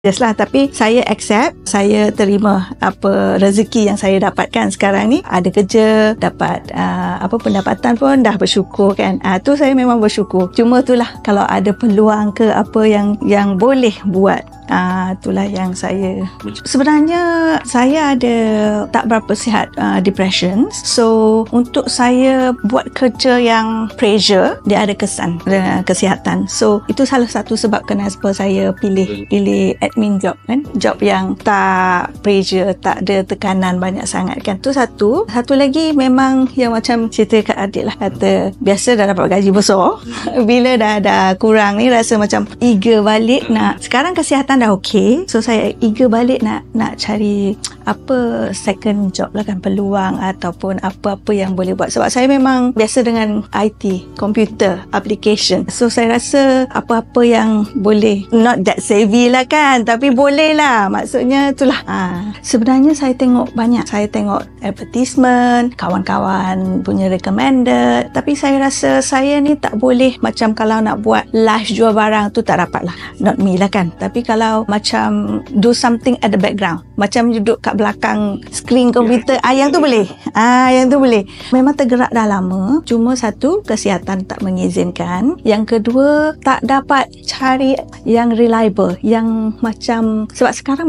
Yes lah, tapi saya accept, saya terima apa rezeki yang saya dapatkan sekarang ni. Ada kerja, dapat apa pendapatan pun dah bersyukur kan. Tu saya memang bersyukur. Cuma itulah kalau ada peluang ke apa yang boleh buat, itulah yang saya sebenarnya saya ada tak berapa sihat depression. So untuk saya buat kerja yang pressure, dia ada kesan kesihatan. So itu salah satu sebab kenapa saya pilih admin job kan, job yang tak pressure, tak ada tekanan banyak sangat kan. Tu satu lagi memang yang macam cerita kat adik lah, kata biasa dah dapat gaji besar bila dah kurang ni rasa macam eager balik nak, sekarang kesihatan dah okey, so saya eager balik nak cari apa second job lah kan, peluang ataupun apa-apa yang boleh buat. Sebab saya memang biasa dengan IT, computer, application. So saya rasa apa-apa yang boleh, not that savvy lah kan, tapi boleh lah. Maksudnya itulah. Sebenarnya saya tengok banyak. Saya tengok advertisement, kawan-kawan punya recommended. Tapi saya rasa saya ni tak boleh, macam kalau nak buat live jual barang tu tak dapat lah. Not me lah kan. Tapi kalau macam do something at the background, macam duduk kat belakang screen komputer, yang tu boleh. Yang tu boleh. Memang tergerak dah lama. Cuma satu, kesihatan tak mengizinkan. Yang kedua, tak dapat cari yang reliable, yang macam, sebab sekarang